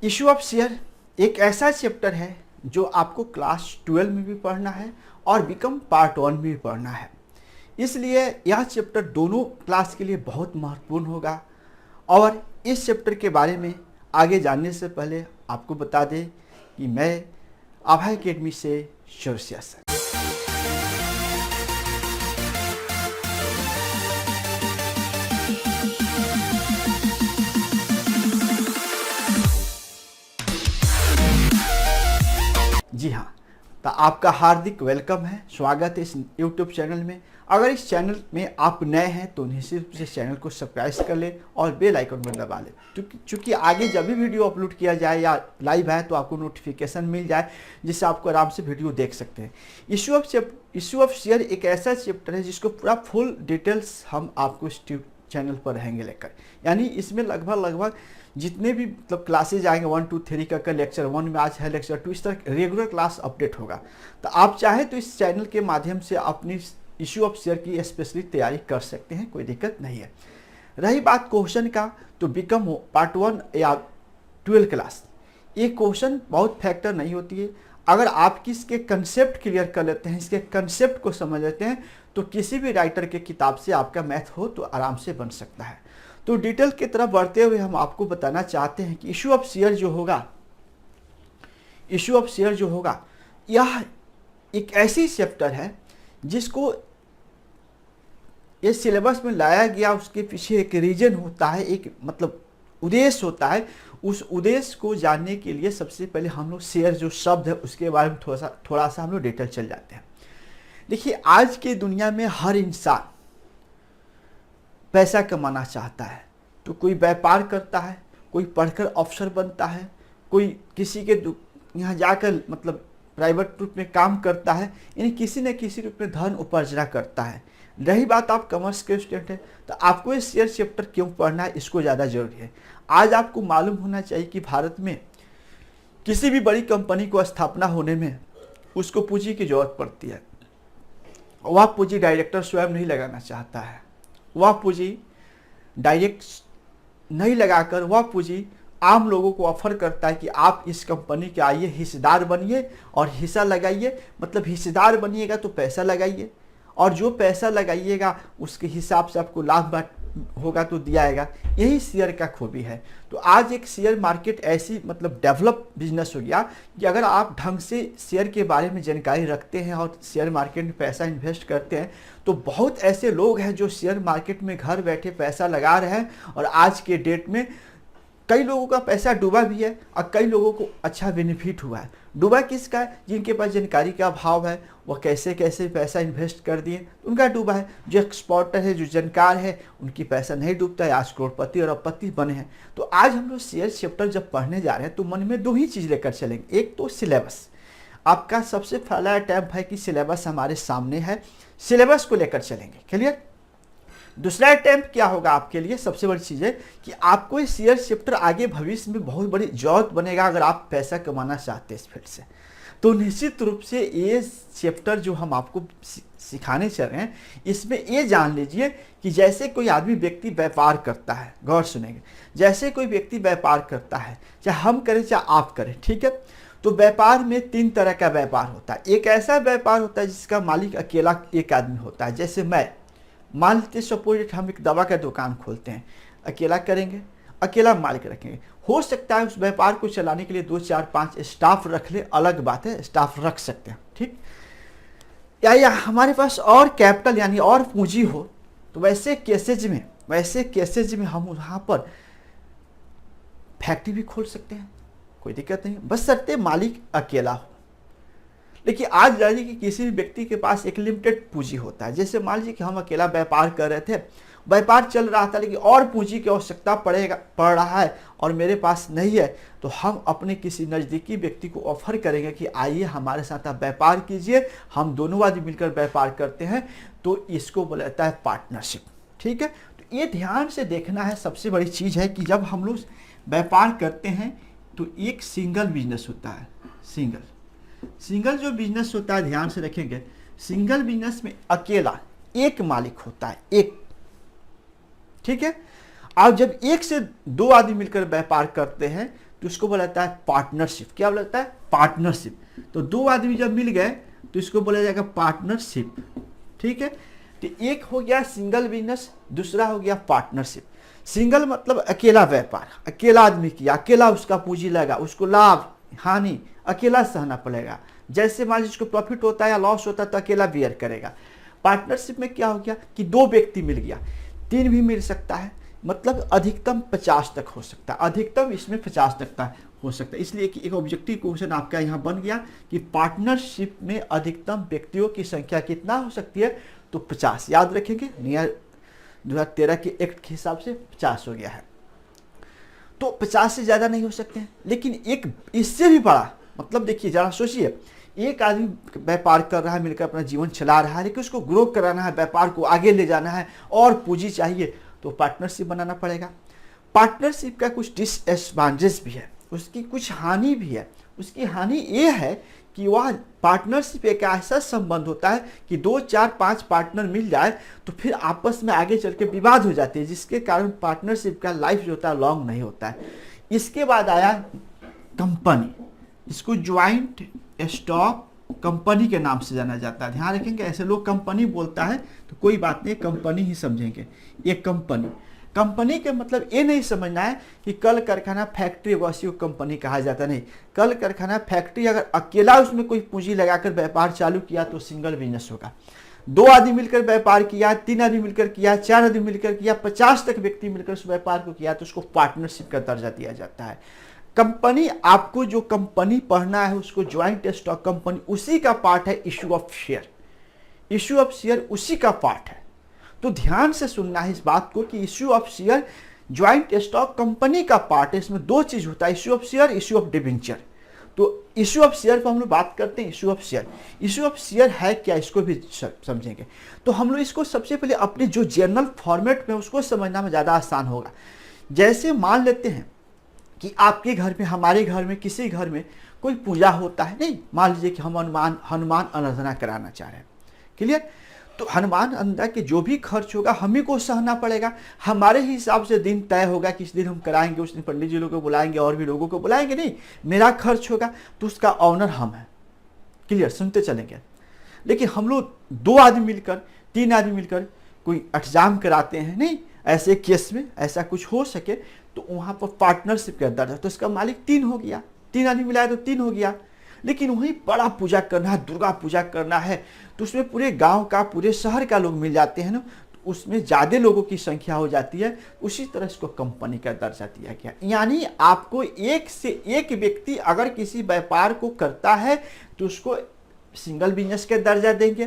Issue of share एक ऐसा chapter है जो आपको क्लास 12 में भी पढ़ना है और बिकम पार्ट 1 में भी पढ़ना है। इसलिए यह चैप्टर दोनों क्लास के लिए बहुत महत्वपूर्ण होगा। और इस चैप्टर के बारे में आगे जानने से पहले आपको बता दें कि मैं अभय अकेडमी से शिवसियास। जी हाँ, तो आपका हार्दिक वेलकम है, स्वागत है इस YouTube चैनल में। अगर इस चैनल में आप नए हैं तो निश्चित रूप से चैनल को सब्सक्राइब कर लें और बेल आइकन पर दबा लें, क्योंकि आगे जब भी वीडियो अपलोड किया जाए या लाइव है तो आपको नोटिफिकेशन मिल जाए, जिससे आपको आराम से वीडियो देख सकते हैं। इशू ऑफ शेयर एक ऐसा चैप्टर है जिसको पूरा फुल डिटेल्स हम आपको इस चैनल पर रहेंगे लेकर। यानी इसमें लगभग जितने भी मतलब क्लासेज आएंगे 1, 2, 3 का लेक्चर 1 में आज है, लेक्चर 2, इस तरह रेगुलर क्लास अपडेट होगा। तो आप चाहे तो इस चैनल के माध्यम से अपनी इशू ऑफ शेयर की स्पेशली तैयारी कर सकते हैं, कोई दिक्कत नहीं है। रही बात क्वेश्चन का, तो बिकम पार्ट 1 या 12 क्लास, ये क्वेश्चन बहुत फैक्टर नहीं होती है। अगर आप इसके कंसेप्ट क्लियर कर लेते हैं, इसके कंसेप्ट को समझ लेते हैं, तो किसी भी राइटर के किताब से आपका मैथ हो तो आराम से बन सकता है। तो डिटेल की तरफ बढ़ते हुए हम आपको बताना चाहते हैं कि इशू ऑफ शेयर जो होगा यह एक ऐसी चैप्टर है जिसको ये सिलेबस में लाया गया। उसके पीछे एक रीजन होता है, एक मतलब उद्देश्य होता है। उस उद्देश्य को जानने के लिए सबसे पहले हम लोग शेयर जो शब्द है उसके बारे में थोड़ा सा हम लोग डिटेल चल जाते हैं। देखिए, आज के दुनिया में हर इंसान पैसा कमाना चाहता है, तो कोई व्यापार करता है, कोई पढ़कर अफसर बनता है, कोई किसी के यहाँ जाकर मतलब प्राइवेट रूप में काम करता है, यानी किसी न किसी रूप में धन उपार्जन करता है। रही बात आप कॉमर्स के स्टूडेंट हैं तो आपको ये शेयर चैप्टर क्यों पढ़ना है, इसको ज़्यादा जरूरी है। आज आपको मालूम होना चाहिए कि भारत में किसी भी बड़ी कंपनी को स्थापना होने में उसको पूंजी की जरूरत पड़ती है। वह पूंजी डायरेक्टर स्वयं नहीं लगाना चाहता है, वह पूंजी डायरेक्ट नहीं लगाकर वह पूंजी आम लोगों को ऑफर करता है कि आप इस कंपनी के आइए, हिस्सेदार बनिए और हिस्सा लगाइए। मतलब हिस्सेदार बनिएगा तो पैसा लगाइए, और जो पैसा लगाइएगा उसके हिसाब से आपको लाभ होगा तो दिया जाएगा। यही शेयर का खूबी है। तो आज एक शेयर मार्केट ऐसी मतलब डेवलप बिजनेस हो गया कि अगर आप ढंग से शेयर के बारे में जानकारी रखते हैं और शेयर मार्केट में पैसा इन्वेस्ट करते हैं, तो बहुत ऐसे लोग हैं जो शेयर मार्केट में घर बैठे पैसा लगा रहे हैं। और आज के डेट में कई लोगों का पैसा डूबा भी है और कई लोगों को अच्छा बेनिफिट हुआ है। डूबा किसका है? जिनके पास जानकारी का अभाव है, वह कैसे कैसे पैसा इन्वेस्ट कर दिए, उनका डूबा है। जो एक्सपर्टर है, जो जानकार है, उनकी पैसा नहीं डूबता है, आज करोड़पति और अरबपति बने हैं। तो आज हम लोग शेयर चैप्टर जब पढ़ने जा रहे हैं तो मन में दो ही चीज़ लेकर चलेंगे। एक तो सिलेबस, आपका सबसे पहला अटैम्प्ट है कि सिलेबस हमारे सामने है, सिलेबस को लेकर चलेंगे, क्लियर। दूसरा अटेम्प्ट क्या होगा आपके लिए, सबसे बड़ी चीज़ है कि आपको ये शेयर चैप्टर आगे भविष्य में बहुत बड़ी जरूरत बनेगा अगर आप पैसा कमाना चाहते हैं इस फील्ड से। तो निश्चित रूप से ये चैप्टर जो हम आपको सिखाने चल रहे हैं, इसमें ये जान लीजिए कि जैसे कोई आदमी व्यक्ति व्यापार करता है, गौर सुनेंगे, जैसे कोई व्यक्ति व्यापार करता है, चाहे हम करें चाहे आप करें, ठीक है। तो व्यापार में 3 तरह का व्यापार होता है। एक ऐसा व्यापार होता है जिसका मालिक अकेला एक आदमी होता है। जैसे मैं मान लेते सपोज हम एक दवा का दुकान खोलते हैं, अकेला करेंगे, अकेला मालिक रखेंगे। हो सकता है उस व्यापार को चलाने के लिए 2, 4, 5 स्टाफ रख ले, अलग बात है, स्टाफ रख सकते हैं, ठीक। या हमारे पास और कैपिटल यानी और पूंजी हो, तो वैसे केसेज में हम वहाँ पर फैक्ट्री भी खोल सकते हैं, कोई दिक्कत नहीं, बस शर्ते मालिक अकेला हो। देखिए, आज जानिए कि किसी भी व्यक्ति के पास एक लिमिटेड पूंजी होता है। जैसे मान लीजिए कि हम अकेला व्यापार कर रहे थे, व्यापार चल रहा था, लेकिन और पूंजी की आवश्यकता पड़ रहा है और मेरे पास नहीं है, तो हम अपने किसी नज़दीकी व्यक्ति को ऑफर करेंगे कि आइए हमारे साथ आप व्यापार कीजिए, हम दोनों आदमी मिलकर व्यापार करते हैं। तो इसको बोला जाता है पार्टनरशिप, ठीक है। तो ये ध्यान से देखना है, सबसे बड़ी चीज़ है कि जब हम लोग व्यापार करते हैं तो एक सिंगल बिजनेस होता है। सिंगल जो बिजनेस होता है, ध्यान से रखेंगे, सिंगल बिजनेस में अकेला एक मालिक होता है, एक, ठीक है। अब जब 1 से 2 आदमी मिलकर व्यापार करते हैं तो तो इसको बोला जाता है पार्टनरशिप। क्या बोला जाता है? पार्टनरशिप। तो दो आदमी जब मिल गए तो इसको बोला जाएगा पार्टनरशिप। ठीक है, तो एक हो गया सिंगल बिजनेस, दूसरा हो गया पार्टनरशिप। सिंगल मतलब अकेला व्यापार, अकेला आदमी किया, अकेला उसका पूंजी लगा, उसको लाभ हानि अकेला सहना पड़ेगा। जैसे मान लीजिए उसको प्रॉफिट होता है या लॉस होता है तो अकेला बियर करेगा। पार्टनरशिप में क्या हो गया कि दो व्यक्ति मिल गया, तीन भी मिल सकता है, मतलब अधिकतम 50 तक हो सकता है, अधिकतम इसमें 50 तक का हो सकता है। इसलिए कि एक ऑब्जेक्टिव क्वेश्चन आपका यहाँ बन गया कि पार्टनरशिप में अधिकतम व्यक्तियों की संख्या कितना हो सकती है? तो 50। याद रखेंगे, नियर 2013 के एक्ट के हिसाब से 50 हो गया है। तो 50 से ज़्यादा नहीं हो सकते हैं। लेकिन एक इससे भी बड़ा, मतलब देखिए जरा सोचिए, एक आदमी व्यापार कर रहा है, मिलकर अपना जीवन चला रहा है, लेकिन उसको ग्रो कराना है, व्यापार को आगे ले जाना है और पूंजी चाहिए, तो पार्टनरशिप बनाना पड़ेगा। पार्टनरशिप का कुछ डिसएडवांटेज भी है, उसकी कुछ हानि भी है। उसकी हानि ये है कि वह पार्टनरशिप एक ऐसा संबंध होता है कि 2, 4, 5 पार्टनर मिल जाए तो फिर आपस में आगे चल के विवाद हो जाते हैं, जिसके कारण पार्टनरशिप का लाइफ जो होता है लॉन्ग नहीं होता है। इसके बाद आया कंपनी, इसको ज्वाइंट स्टॉक कंपनी के नाम से जाना जाता है। ध्यान रखेंगे, ऐसे लोग कंपनी बोलता है तो कोई बात नहीं, कंपनी ही समझेंगे। ये कंपनी, कंपनी के मतलब ये नहीं समझना है कि कल कारखाना फैक्ट्री वैसी को कंपनी कहा जाता नहीं। कल कारखाना फैक्ट्री अगर अकेला उसमें कोई पूंजी लगाकर व्यापार चालू किया तो सिंगल बिजनेस होगा। 2 आदमी मिलकर व्यापार किया, 3 आदमी मिलकर किया, 4 आदमी मिलकर किया, 50 तक व्यक्ति मिलकर उस व्यापार को किया तो उसको पार्टनरशिप का दर्जा दिया जाता है। कंपनी, आपको जो कंपनी पढ़ना है उसको ज्वाइंट स्टॉक कंपनी, उसी का पार्ट है issue of share. Issue of share उसी का पार्ट है। तो ध्यान से सुनना है इस बात को कि issue of share joint stock company का पार्ट है। इसमें 2 चीज होता है, issue of share, issue of debenture. तो इश्यू ऑफ शेयर पर हम लोग बात करते हैं। Issue of share, issue of share है क्या, इसको भी समझेंगे। तो हम लोग इसको सबसे पहले अपने जो जर्नल फॉर्मेट में उसको समझना में ज़्यादा आसान होगा। जैसे मान लेते हैं कि आपके घर में, हमारे घर में, किसी घर में कोई पूजा होता है, नहीं, मान लीजिए कि हम हनुमान आराधना कराना चाह रहे हैं, क्लियर। तो हनुमान आराधना के जो भी खर्च होगा हम ही को सहना पड़ेगा। हमारे ही हिसाब से दिन तय होगा, किस दिन हम कराएंगे, उस दिन पंडित जी लोगों को बुलाएंगे और भी लोगों को बुलाएंगे, नहीं, मेरा खर्च होगा तो उसका ऑनर हम है, क्लियर, सुनते चलेंगे। लेकिन हम लोग 2 आदमी मिलकर, 3 आदमी मिलकर कोई इंतजाम कराते हैं, नहीं, ऐसे केस में ऐसा कुछ हो सके तो वहाँ पर पार्टनरशिप का दर्जा, तो इसका मालिक 3 हो गया, 3 आदमी मिलाया तो 3 हो गया। लेकिन वहीं बड़ा पूजा करना है, दुर्गा पूजा करना है, तो उसमें पूरे गांव का, पूरे शहर का लोग मिल जाते हैं ना, तो उसमें ज़्यादा लोगों की संख्या हो जाती है। उसी तरह इसको कंपनी का दर्जा दिया गया। यानी आपको एक से एक व्यक्ति अगर किसी व्यापार को करता है तो उसको सिंगल बिजनेस का दर्जा देंगे।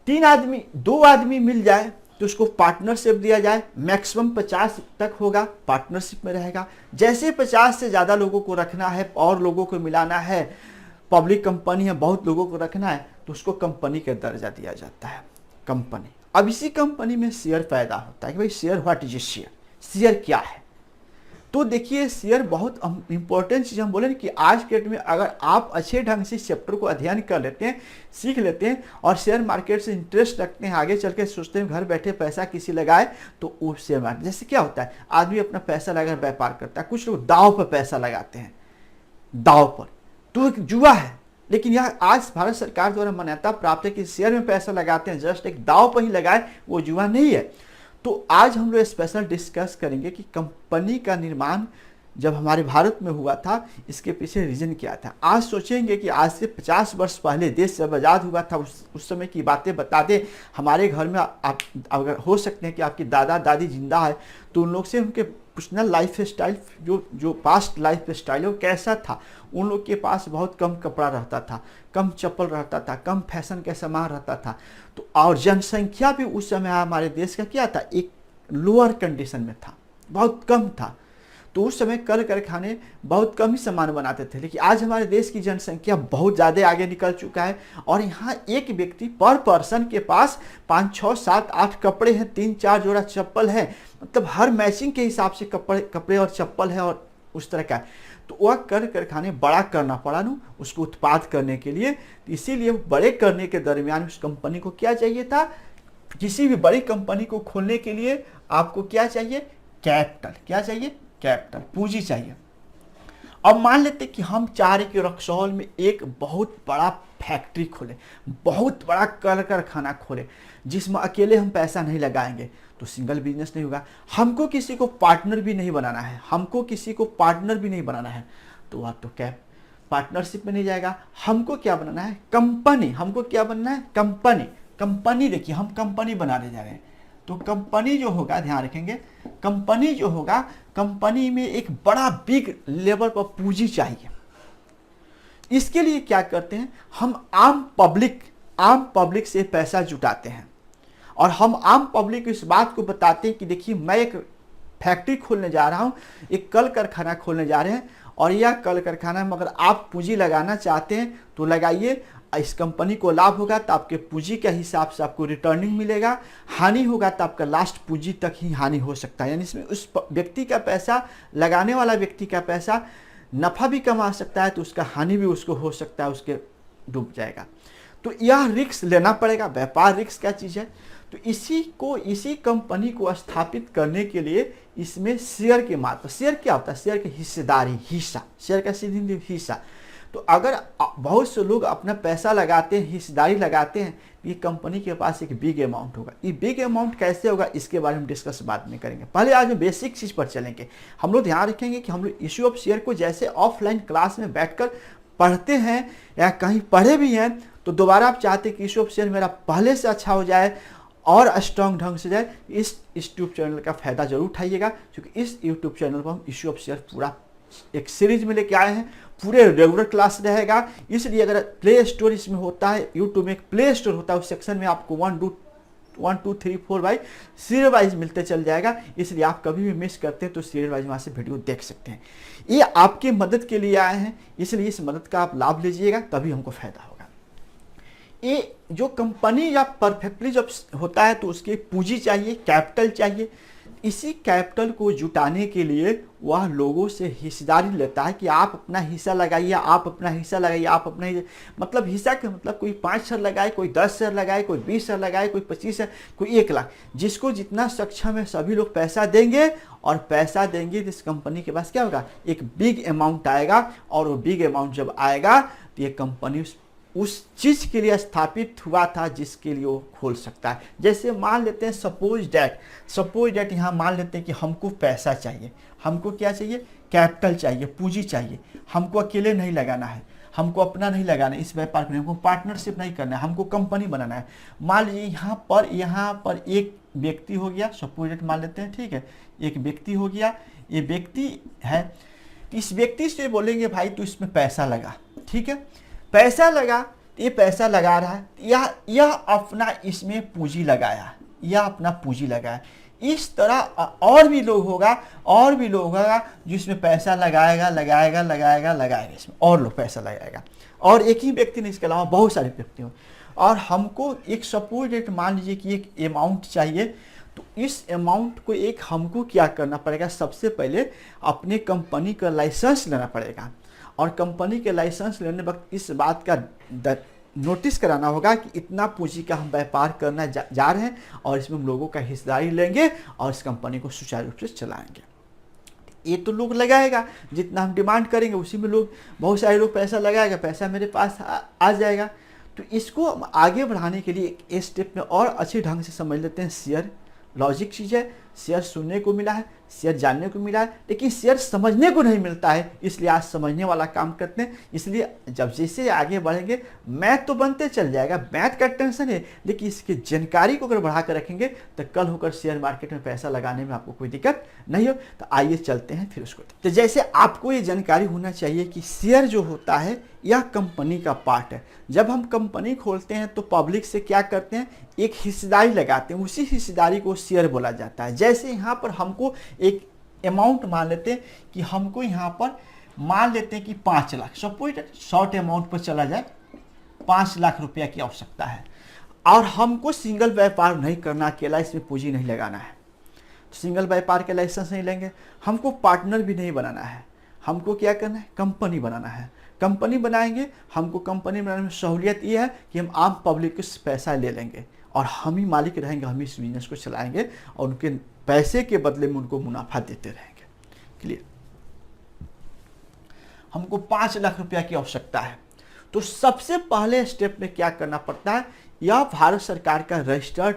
3 आदमी, 2 आदमी मिल जाए तो उसको पार्टनरशिप दिया जाए, मैक्सिमम 50 तक होगा, पार्टनरशिप में रहेगा। जैसे 50 से ज़्यादा लोगों को रखना है और लोगों को मिलाना है, पब्लिक कंपनी है, बहुत लोगों को रखना है, तो उसको कंपनी का दर्जा दिया जाता है, कंपनी। अब इसी कंपनी में शेयर पैदा होता है कि भाई share, what is share, share क्या है। तो देखिए शेयर बहुत इंपॉर्टेंट चीज़, हम बोले कि आज के डेट में अगर आप अच्छे ढंग से इस चैप्टर को अध्ययन कर लेते हैं, सीख लेते हैं और शेयर मार्केट से इंटरेस्ट रखते हैं, आगे चल के सोचते हैं घर बैठे पैसा किसी लगाए, तो वो शेयर मार्केट, जैसे क्या होता है, आदमी अपना पैसा लगाकर व्यापार करता है, कुछ लोग दाव पर पैसा लगाते हैं, दाव पर, तो एक जुआ है। लेकिन यह आज भारत सरकार द्वारा मान्यता प्राप्त है कि शेयर में पैसा लगाते हैं, जस्ट एक दाव पर ही लगाए, वो जुआ नहीं है। तो आज हम लोग स्पेशल डिस्कस करेंगे कि कंपनी का निर्माण जब हमारे भारत में हुआ था, इसके पीछे रीजन क्या था। आज सोचेंगे कि आज से 50 वर्ष पहले देश जब आज़ाद हुआ था, उस समय की बातें बता दें। हमारे घर में आप अगर हो सकते हैं कि आपकी दादा दादी जिंदा है तो उन लोग से उनके पर्सनल लाइफ स्टाइल, जो पास्ट लाइफ स्टाइल है वो कैसा था। उन लोग के पास बहुत कम कपड़ा रहता था, कम चप्पल रहता था, कम फैशन का सामान रहता था। तो और जनसंख्या भी उस समय हमारे देश का क्या था, एक लोअर कंडीशन में था, बहुत कम था। तो उस समय कल कारखाने बहुत कम ही सामान बनाते थे। लेकिन आज हमारे देश की जनसंख्या बहुत ज़्यादा आगे निकल चुका है और यहाँ एक व्यक्ति पर पर्सन के पास 5, 6, 7, 8 कपड़े हैं, 3, 4 जोड़ा चप्पल है, मतलब हर मैचिंग के हिसाब से कपड़े और चप्पल है और उस तरह का। तो वह कल कारखाने बड़ा करना पड़ा ना उसको उत्पाद करने के लिए। इसीलिए बड़े करने के दरमियान उस कंपनी को क्या चाहिए था, किसी भी बड़ी कंपनी को खोलने के लिए आपको क्या चाहिए, कैपिटल। क्या चाहिए, कैपिटल, पूंजी चाहिए। अब मान लेते कि हम चाह रहे कि रक्सौल में एक बहुत बड़ा फैक्ट्री खोले, बहुत बड़ा कल कारखाना खोले, जिसमें अकेले हम पैसा नहीं लगाएंगे तो सिंगल बिजनेस नहीं होगा। हमको किसी को पार्टनर भी नहीं बनाना है, हमको किसी को पार्टनर भी नहीं बनाना है, तो वह तो क्या पार्टनरशिप में नहीं जाएगा। हमको क्या बनाना है, कंपनी। हमको क्या बनना है, कंपनी। कंपनी देखिए, हम कंपनी बनाने जा रहे हैं, तो कंपनी जो होगा, ध्यान रखेंगे, कंपनी जो होगा, कंपनी में एक बड़ा बिग लेवल पर पूंजी चाहिए। इसके लिए क्या करते हैं, हम आम पब्लिक से पैसा जुटाते हैं और हम आम पब्लिक को इस बात को बताते हैं कि देखिए मैं एक फैक्ट्री खोलने जा रहा हूं, एक कल कारखाना खोलने जा रहे हैं, और यह कल कारखाना में अगर आप पूंजी लगाना चाहते हैं तो लगाइए। इस कंपनी को लाभ होगा तो आपके पूंजी के हिसाब से आपको रिटर्निंग मिलेगा, हानि होगा तो आपका लास्ट पूंजी तक ही हानि हो सकता है। यानी इसमें उस व्यक्ति का पैसा, लगाने वाला व्यक्ति का पैसा नफ़ा भी कमा सकता है तो उसका हानि भी उसको हो सकता है, उसके डूब जाएगा। तो यह रिस्क लेना पड़ेगा। व्यापार रिस्क क्या चीज़ है, तो इसी कंपनी को स्थापित करने के लिए इसमें शेयर के मात्र, शेयर क्या होता है, शेयर की हिस्सेदारी, हिस्सा, शेयर का सीधे हिस्सा। तो अगर बहुत से लोग अपना पैसा लगाते हैं, हिस्सेदारी लगाते हैं, तो ये कंपनी के पास एक बिग अमाउंट होगा। ये बिग अमाउंट कैसे होगा इसके बारे में डिस्कस बाद में करेंगे। पहले आज हम बेसिक चीज़ पर चलेंगे। हम लोग ध्यान रखेंगे कि हम लोग इश्यू ऑफ शेयर को जैसे ऑफलाइन क्लास में बैठकर पढ़ते हैं या कहीं पढ़े भी हैं, तो दोबारा आप चाहते हैं कि इश्यू ऑफ शेयर मेरा पहले से अच्छा हो जाए और स्ट्रॉन्ग ढंग से जाए, इस यूट्यूब चैनल का फायदा जरूर उठाइएगा, क्योंकि इस यूट्यूब चैनल पर हम इश्यू ऑफ शेयर पूरा एक सीरीज में लेके आए हैं, पूरे रेगुलर क्लास रहेगा। इसलिए अगर प्ले स्टोर इसमें होता है, यूट्यूब में एक प्ले स्टोर होता है, उस सेक्शन में आपको 1 2 3 4 बाई सीरियल वाइज मिलते चल जाएगा। इसलिए आप कभी भी मिस करते हैं तो सीरियल वाइज वहाँ से वीडियो देख सकते हैं। ये आपकी मदद के लिए आए हैं, इसलिए इस मदद का आप लाभ लीजिएगा, तभी हमको फायदा होगा। ये जो कंपनी या परफेक्टली जब होता है तो उसकी पूंजी चाहिए, कैपिटल चाहिए। इसी कैपिटल को जुटाने के लिए वह लोगों से हिस्सेदारी लेता है कि आप अपना हिस्सा लगाइए, आप अपना हिस्सा लगाइए, आप अपना मतलब हिस्सा का मतलब कोई 5 शेयर लगाए, कोई 10 शेयर लगाए, कोई 20 शेयर लगाए, कोई 25 शेयर, कोई 1 लाख। जिसको जितना सक्षम है सभी लोग पैसा देंगे, और पैसा देंगे तो इस कंपनी के पास क्या होगा, एक बिग अमाउंट आएगा। और वो बिग अमाउंट जब आएगा तो ये कंपनी उस चीज़ के लिए स्थापित हुआ था जिसके लिए वो खोल सकता है। जैसे मान लेते हैं सपोज डैट यहाँ मान लेते हैं कि हमको पैसा चाहिए, हमको क्या चाहिए, कैपिटल चाहिए, पूंजी चाहिए। हमको अकेले नहीं लगाना है, हमको अपना नहीं लगाना है, इस व्यापार में हमको पार्टनरशिप नहीं करना है, हमको कंपनी बनाना है। मान लीजिए यहाँ पर एक व्यक्ति हो गया, सपोज डैट मान लेते हैं, ठीक है, एक व्यक्ति हो गया, ये व्यक्ति है, इस व्यक्ति से बोलेंगे भाई तू इसमें पैसा लगा, ठीक है, पैसा लगा, ये पैसा लगा रहा है, यह अपना इसमें पूंजी लगाया, यह अपना पूंजी लगाया। इस तरह और भी लोग होगा जिसमें पैसा लगाएगा, इसमें और लोग पैसा लगाएगा, और एक ही व्यक्ति नहीं, इसके अलावा बहुत सारे व्यक्ति हो। और हमको एक सपोज डेट मान लीजिए कि एक अमाउंट चाहिए, तो इस अमाउंट को एक हमको क्या करना पड़ेगा, सबसे पहले अपने कंपनी का लाइसेंस लेना पड़ेगा। और कंपनी के लाइसेंस लेने वक्त इस बात का नोटिस कराना होगा कि इतना पूंजी का हम व्यापार करना जा रहे हैं, और इसमें हम लोगों का हिस्सेदारी लेंगे और इस कंपनी को सुचारू रूप से चलाएंगे। ये तो लोग लगाएगा, जितना हम डिमांड करेंगे उसी में लोग, बहुत सारे लोग पैसा लगाएगा, पैसा मेरे पास आ जाएगा। तो इसको हम आगे बढ़ाने के लिए एक स्टेप में और अच्छे ढंग से समझ लेते हैं। शेयर लॉजिक चीज़ है, शेयर सुनने को मिला है, शेयर जानने को मिला है, लेकिन शेयर समझने को नहीं मिलता है, इसलिए आज समझने वाला काम करते हैं। इसलिए जब जैसे आगे बढ़ेंगे मैथ तो बनते चल जाएगा, मैथ का टेंशन है, लेकिन इसकी जानकारी को अगर बढ़ा कर रखेंगे तो कल होकर शेयर मार्केट में पैसा लगाने में आपको कोई दिक्कत नहीं हो। तो आइए चलते हैं फिर उसको। तो जैसे आपको ये जानकारी होना चाहिए कि शेयर जो होता है यह कंपनी का पार्ट है। जब हम कंपनी खोलते हैं तो पब्लिक से क्या करते हैं, एक हिस्सेदारी लगाते हैं, उसी हिस्सेदारी को शेयर बोला जाता है। जैसे यहाँ पर हमको एक अमाउंट मान लेते हैं कि हमको यहाँ पर मान लेते हैं कि 5 लाख, सपोज शॉर्ट अमाउंट पर चला जाए, 5 लाख रुपया की आवश्यकता है, और हमको सिंगल व्यापार नहीं करना, अकेला इसमें पूंजी नहीं लगाना है, तो सिंगल व्यापार के लाइसेंस नहीं लेंगे, हमको पार्टनर भी नहीं बनाना है, हमको क्या करना है, कंपनी बनाना है। कंपनी बनाएंगे, हमको कंपनी बनाने में सहूलियत ये है कि हम आम पब्लिक से पैसा ले लेंगे और हम ही मालिक रहेंगे, हम इस बिजनेस को चलाएंगे और उनके पैसे के बदले में उनको मुनाफा देते रहेंगे। क्लियर। हमको 5 लाख रुपया की आवश्यकता है। तो सबसे पहले स्टेप में क्या करना पड़ता है, यह भारत सरकार का रजिस्टर्ड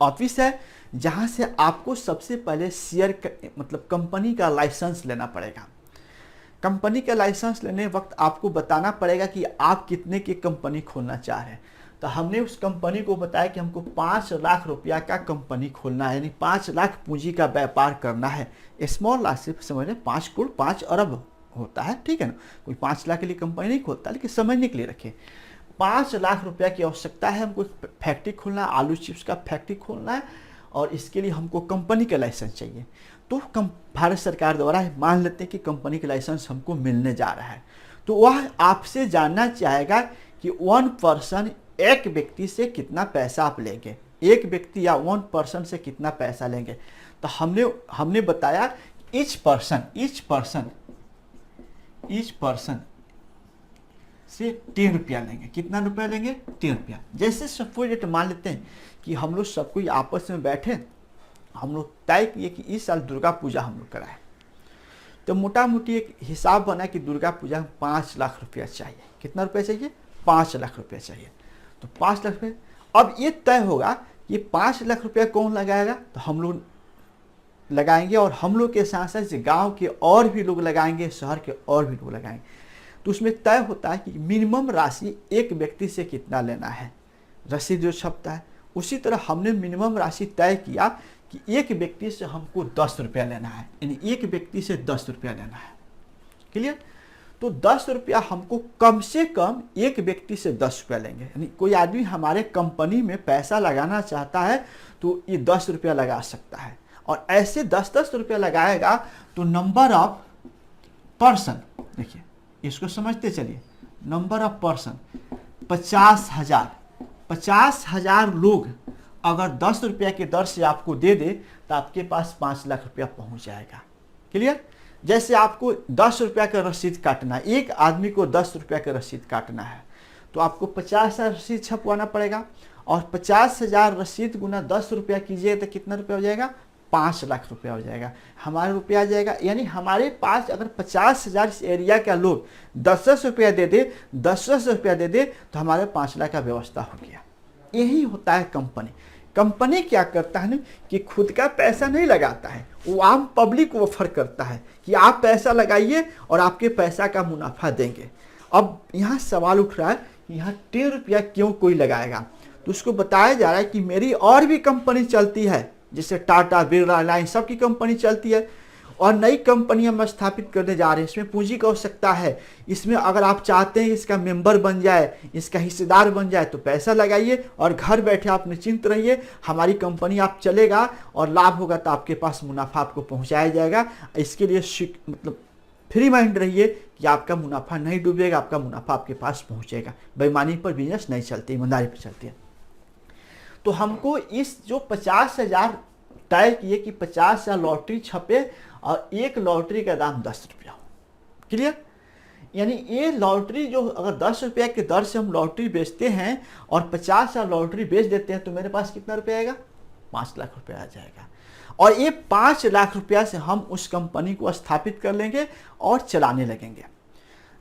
ऑफिस है जहां से आपको सबसे पहले शेयर मतलब कंपनी का लाइसेंस लेना पड़ेगा। कंपनी का लाइसेंस लेने वक्त आपको बताना पड़ेगा कि आप कितने की कंपनी खोलना चाह रहे हैं। तो हमने उस कंपनी को बताया कि हमको 5 लाख रुपया का कंपनी खोलना है, यानी 5 लाख पूंजी का व्यापार करना है। स्मॉल लाख से समझ लें 5 करोड़ 5 अरब होता है, ठीक है ना। कोई 5 लाख के लिए कंपनी नहीं खोलता, लेकिन समझने के लिए रखें 5 लाख रुपया की आवश्यकता है। हमको फैक्ट्री खोलना है, आलू चिप्स का फैक्ट्री खोलना है, और इसके लिए हमको कंपनी का लाइसेंस चाहिए। तो भारत सरकार द्वारा मान लेते हैं कि कंपनी का लाइसेंस हमको मिलने जा रहा है। तो वह आपसे जानना चाहेगा कि 1 पर्सन, एक व्यक्ति से कितना पैसा आप लेंगे, एक व्यक्ति या 1 पर्सन से कितना पैसा लेंगे। तो हमने बताया ईच पर्सन से 10 रुपया लेंगे। कितना रुपया लेंगे? 10 रुपया। जैसे सपोज मान लेते हैं कि हम लोग सब कोई आपस में बैठे, हम लोग तय किए कि इस साल दुर्गा पूजा हम लोग कराएं। तो मोटा मोटी एक हिसाब बना कि दुर्गा पूजा में 5 लाख रुपया चाहिए। कितना रुपया चाहिए? 5 लाख रुपया चाहिए। तो 5 लाख रुपये, अब ये तय होगा कि 5 लाख रुपया कौन लगाएगा। तो हम लोग लगाएंगे, और हम लोग के साथ साथ गांव के और भी लोग लगाएंगे, शहर के और भी लोग लगाएंगे। तो उसमें तय होता है कि मिनिमम राशि एक व्यक्ति से कितना लेना है, रसीद जो छपता है। उसी तरह हमने मिनिमम राशि तय किया कि एक व्यक्ति से हमको 10 रुपया लेना है, यानी एक व्यक्ति से 10 रुपया लेना है। क्लियर? तो 10 रुपया हमको कम से कम एक व्यक्ति से 10 रुपया लेंगे। यानी कोई आदमी हमारे कंपनी में पैसा लगाना चाहता है तो ये 10 रुपया लगा सकता है, और ऐसे 10-10 रुपया लगाएगा तो नंबर ऑफ पर्सन, देखिए इसको समझते चलिए, नंबर ऑफ पर्सन 50,000 लोग अगर 10 रुपया के दर से आपको दे दे तो आपके पास 5 लाख रुपया पहुंच जाएगा। क्लियर? जैसे आपको 10 रुपया का रसीद काटना है, एक आदमी को 10 रुपया का रसीद काटना है, तो आपको 50,000 रसीद छपवाना पड़ेगा, और 50,000 रसीद गुना 10 रुपया कीजिए तो कितना रुपया हो जाएगा? 5 लाख रुपया हो जाएगा। हमारा रुपया आ जाएगा, यानी हमारे पास अगर 50,000 इस एरिया का लोग 10-10 रुपया दे दे, 10-10 रुपया दे दे, तो हमारे 5 लाख का व्यवस्था हो गया। यही होता है कंपनी। कंपनी क्या करता है ना कि खुद का पैसा नहीं लगाता है, वो आम पब्लिक को ऑफर करता है कि आप पैसा लगाइए और आपके पैसा का मुनाफा देंगे। अब यहाँ सवाल उठ रहा है कि यहाँ 10 रुपया क्यों कोई लगाएगा। तो उसको बताया जा रहा है कि मेरी और भी कंपनी चलती है, जैसे टाटा, बिरला, रिलायंस, सबकी कंपनी चलती है, और नई कंपनी हम स्थापित करने जा रहे हैं। इसमें पूंजी की आवश्यकता है। इसमें अगर आप चाहते हैं इसका मेंबर बन जाए, इसका हिस्सेदार बन जाए, तो पैसा लगाइए और घर बैठे आप निश्चिंत रहिए, हमारी कंपनी आप चलेगा और लाभ होगा तो आपके पास मुनाफा आपको पहुंचाया जाएगा। इसके लिए मतलब फ्री माइंड रहिए कि आपका मुनाफा नहीं डूबेगा, आपका मुनाफा आपके पास पहुंचेगा। बेईमानी पर बिजनेस नहीं चलती, ईमानदारी पर चलती है। तो हमको इस जो 50,000 तय किए कि 50,000 लॉटरी छपे और एक लॉटरी का दाम 10 रुपया हो। क्लियर? यानी ये लॉटरी जो अगर 10 रुपया के दर से हम लॉटरी बेचते हैं और 50,000 लॉटरी बेच देते हैं तो मेरे पास कितना रुपया आएगा? 5 लाख रुपया आ जाएगा। और ये 5 लाख रुपया से हम उस कंपनी को स्थापित कर लेंगे और चलाने लगेंगे।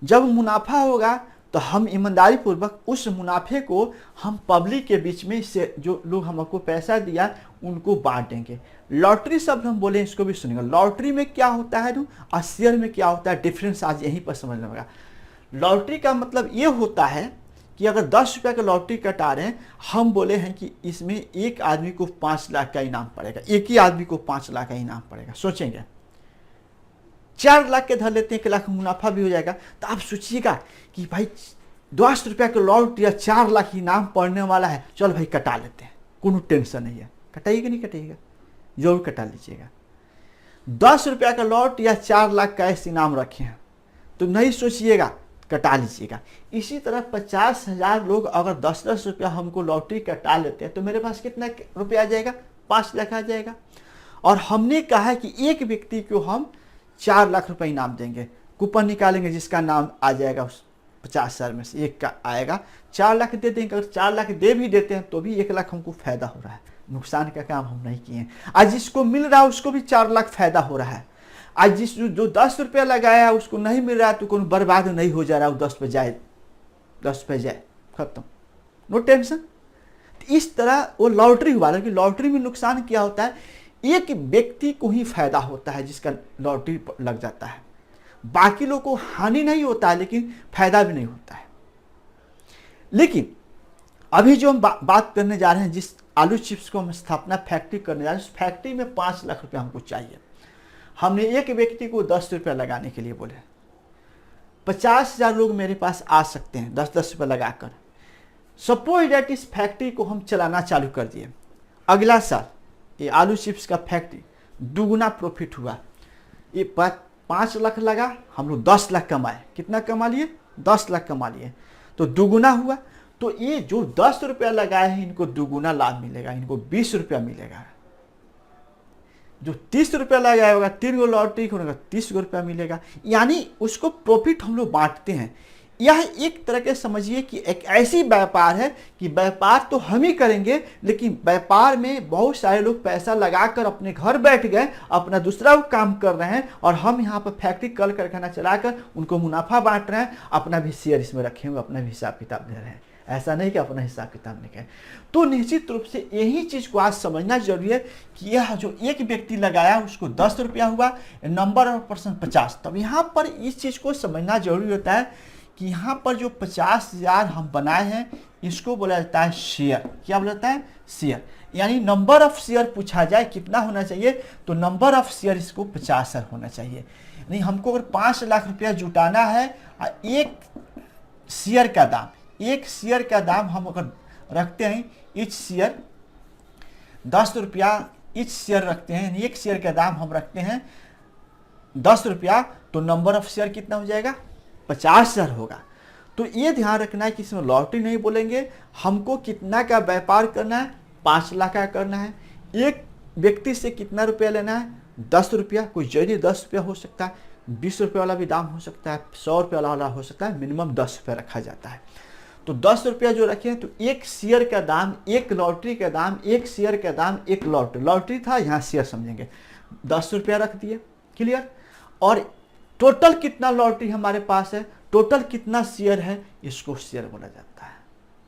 जब मुनाफा होगा तो हम ईमानदारी पूर्वक उस मुनाफे को हम पब्लिक के बीच में, इससे जो लोग हमको पैसा दिया उनको बांट देंगे। लॉटरी शब्द हम बोले, इसको भी सुनेंगे। लॉटरी में क्या होता है और शेयर में क्या होता है, डिफरेंस आज यहीं पर समझ लेगा। लॉटरी का मतलब ये होता है कि अगर 10 रुपया का लॉटरी कटा रहे हैं, हम बोले हैं कि इसमें एक आदमी को 5 लाख का इनाम पड़ेगा, एक ही आदमी को 5 लाख का इनाम पड़ेगा। सोचेंगे 4 लाख के धर लेते हैं, 1 लाख मुनाफा भी हो जाएगा। तो आप सोचिएगा कि भाई 10 रुपया का लॉटरी या 4 लाख इनाम पड़ने वाला है, चल भाई कटा लेते हैं, कोनो टेंशन नहीं है। कटाइएगा नहीं कटाइएगा? जरूर कटा लीजिएगा। 10 रुपया का लॉट या 4 लाख का ऐसे इनाम रखे हैं तो नहीं सोचिएगा, कटा लीजिएगा। इसी तरह 50,000 लोग अगर 10-10 रुपया हमको लॉटरी कटा लेते हैं तो मेरे पास कितना रुपया आ जाएगा? 5 लाख आ जाएगा। और हमने कहा है कि एक व्यक्ति को हम 4 लाख रुपए इनाम देंगे। कूपन निकालेंगे, जिसका नाम आ जाएगा उस 50,000 में से एक का आएगा, 4 लाख दे देंगे। अगर 4 लाख दे भी देते हैं तो भी 1 लाख हमको फायदा हो रहा है, नुकसान का काम हम नहीं किए। आज जिसको मिल रहा है उसको भी 4 लाख फायदा हो रहा है। आज जो 10 रुपया लगाया उसको नहीं मिल रहा है तो कोई बर्बाद नहीं हो जा रहा, वो 10 पे जाए, 10 पे जाए, खत्म, नो टेंशन। इस तरह वो लॉटरी हुआ, लेकिन लॉटरी में नुकसान क्या होता है, एक व्यक्ति को ही फायदा होता है जिसका लॉटरी लग जाता है, बाकी लोगों को हानि नहीं होता है लेकिन फायदा भी नहीं होता है। लेकिन अभी जो हम बात करने जा रहे हैं, जिस आलू चिप्स को हम स्थापना फैक्ट्री करने जा रहे हैं, उस फैक्ट्री में 5 लाख रुपया हमको चाहिए। हमने एक व्यक्ति को 10 रुपया लगाने के लिए बोले, 50,000 लोग मेरे पास आ सकते हैं 10-10 रुपये लगाकर। सपोज डेट इस फैक्ट्री को हम चलाना चालू कर दिए, अगला साल ये आलू चिप्स का फैक्ट्री दुगुना प्रॉफिट हुआ। ये 5 लाख लगा, हम लोग 10 लाख कमाए। कितना कमा लिए? 10 लाख कमा लिए, तो दुगुना हुआ। तो ये जो 10 रुपया लगाए हैं इनको दुगुना लाभ मिलेगा, इनको 20 रुपया मिलेगा। जो 30 रुपया लगाया होगा 3 गो लॉटरी होगा 30 रुपया मिलेगा, यानी उसको प्रॉफिट हम लोग बांटते हैं। यह एक तरह के समझिए कि एक ऐसी व्यापार है कि व्यापार तो हम ही करेंगे, लेकिन व्यापार में बहुत सारे लोग पैसा लगाकर अपने घर बैठ गए, अपना दूसरा काम कर रहे हैं, और हम यहाँ पर फैक्ट्री कल कारखाना चलाकर उनको मुनाफा बांट रहे हैं, अपना भी शेयर इसमें रखे हुए, अपना भी हिसाब किताब दे रहे हैं। ऐसा नहीं कि अपना हिसाब किताब नहीं करें। तो निश्चित रूप से यही चीज़ को आज समझना जरूरी है कि यह जो एक व्यक्ति लगाया उसको 10 रुपया हुआ, नंबर ऑफ पर्सन 50। तब यहाँ पर इस चीज़ को समझना जरूरी होता है कि यहाँ पर जो 50,000 हम बनाए हैं इसको बोला जाता है शेयर। क्या बोला जाता है? शेयर। यानी नंबर ऑफ शेयर पूछा जाए कितना होना चाहिए, तो नंबर ऑफ शेयर इसको 50 होना चाहिए। यानी हमको अगर 5 लाख रुपया जुटाना है, एक शेयर का दाम हम अगर रखते हैं, ईच शेयर 10 रुपया ईच शेयर रखते हैं, यानी एक शेयर का दाम हम रखते हैं 10 रुपया, तो नंबर ऑफ शेयर कितना हो जाएगा? 50,000 होगा। तो ये ध्यान रखना है कि इसमें लॉटरी नहीं बोलेंगे। हमको कितना का व्यापार करना है? 5 लाख का करना है। एक व्यक्ति से कितना रुपया लेना है? 10 रुपया। कोई जरूरी 10 रुपया हो सकता है, 20 रुपये वाला भी दाम हो सकता है, 100 रुपये वाला हो सकता है, मिनिमम 10 रुपया रखा जाता है। तो 10 रुपया जो रखे तो एक शेयर का दाम, एक लॉटरी का दाम, एक शेयर का दाम, एक लॉटरी था, यहाँ शेयर समझेंगे, 10 रुपया रख दिए। क्लियर? और टोटल कितना लॉटरी हमारे पास है, टोटल कितना शेयर है, इसको शेयर बोला जाता है।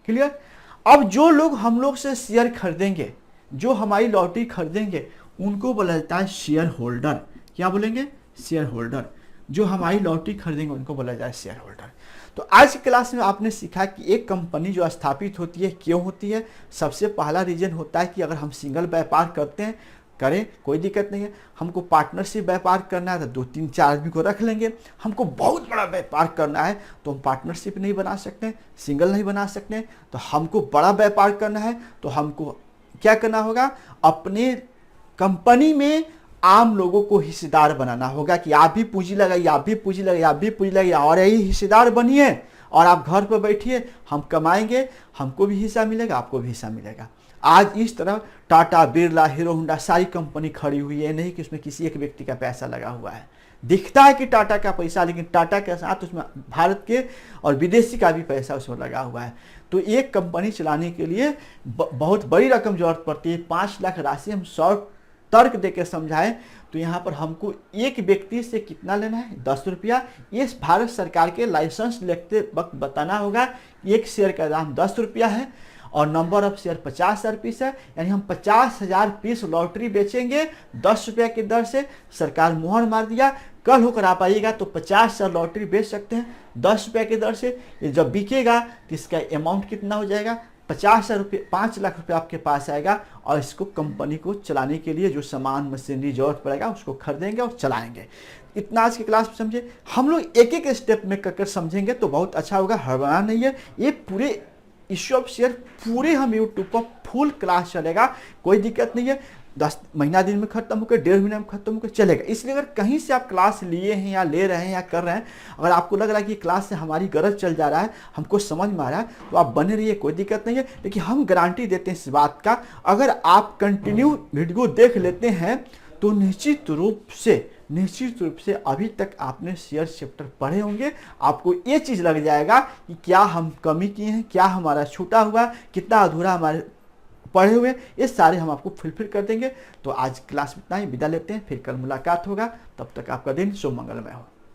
क्लियर? अब जो लोग हम लोग से शेयर खरीदेंगे, जो हमारी लॉटरी खरीदेंगे, उनको बोला जाता है शेयर होल्डर। क्या बोलेंगे? Share holder. जो हमारी लॉटरी खरीदेंगे उनको बोला जाए शेयर होल्डर। तो आज की क्लास में आपने सीखा कि एक कंपनी जो स्थापित होती है क्यों होती है। सबसे पहला रीजन होता है कि अगर हम सिंगल व्यापार करते हैं, करें, कोई दिक्कत नहीं है। हमको पार्टनरशिप व्यापार करना है तो 2-3-4 आदमी को रख लेंगे। हमको बहुत बड़ा व्यापार करना है तो हम पार्टनरशिप नहीं बना सकते, सिंगल नहीं बना सकते। तो हमको बड़ा व्यापार करना है तो हमको क्या करना होगा? अपने कंपनी में आम लोगों को हिस्सेदार बनाना होगा कि आप भी पूंजी लगाइए, आप भी पूंजी लगाइए, आप भी पूंजी लगाइए, और यही हिस्सेदार बनिए और आप घर पर बैठिए, हम कमाएंगे, हमको भी हिस्सा मिलेगा, आपको भी हिस्सा मिलेगा। आज इस तरह टाटा, बिरला, हीरो होंडा सारी कंपनी खड़ी हुई है, नहीं कि उसमें किसी एक व्यक्ति का पैसा लगा हुआ है। दिखता है कि टाटा का पैसा, लेकिन टाटा के साथ उसमें भारत के और विदेशी का भी पैसा उसमें लगा हुआ है। तो एक कंपनी चलाने के लिए बहुत बड़ी रकम जरूरत पड़ती है। 5 लाख राशि हम शॉर्ट तर्क देकर समझाएं तो यहाँ पर हमको एक व्यक्ति से कितना लेना है? 10 रुपया। ये भारत सरकार के लाइसेंस लेते वक्त बताना होगा कि एक शेयर का दाम 10 रुपया है और नंबर ऑफ शेयर 50,000 पीस है। यानी हम 50,000 पीस लॉटरी बेचेंगे 10 रुपया की दर से। सरकार मोहर मार दिया, कल होकर आप आइएगा तो 50,000 लॉटरी बेच सकते हैं 10 रुपया की दर से। ये जब बिकेगा तो इसका अमाउंट कितना हो जाएगा? 50,000 रुपये, 5 लाख रुपये आपके पास आएगा। और इसको कंपनी को चलाने के लिए जो सामान मशीनरी जरूरत पड़ेगा उसको खरीदेंगे और चलाएंगे। इतना आज की क्लास में समझे। हम लोग एक एक स्टेप में कर समझेंगे तो बहुत अच्छा होगा, हड़बड़ाना नहीं है। ये पूरे इश्यू ऑफ शेयर पूरे हम यूट्यूब पर फुल क्लास चलेगा, कोई दिक्कत नहीं है। 10 महीना दिन में खत्म होकर, 1.5 महीने में खत्म होकर चलेगा। इसलिए अगर कहीं से आप क्लास लिए हैं या ले रहे हैं या कर रहे हैं, अगर आपको लग रहा है कि क्लास से हमारी गरज चल जा रहा है, हमको समझ में आ रहा है, तो आप बने रहिए, कोई दिक्कत नहीं है। लेकिन हम गारंटी देते हैं इस बात का, अगर आप कंटिन्यू वीडियो देख लेते हैं तो निश्चित रूप से अभी तक आपने शेयर चैप्टर पढ़े होंगे, आपको ये चीज़ लग जाएगा कि क्या हम कमी किए हैं, क्या हमारा छूटा हुआ, कितना अधूरा हमारे पढ़े हुए हैं, ये सारे हम आपको फुलफिल कर देंगे। तो आज क्लास में इतना ही, विदा लेते हैं, फिर कल मुलाकात होगा। तब तक आपका दिन शुभ मंगलमय हो।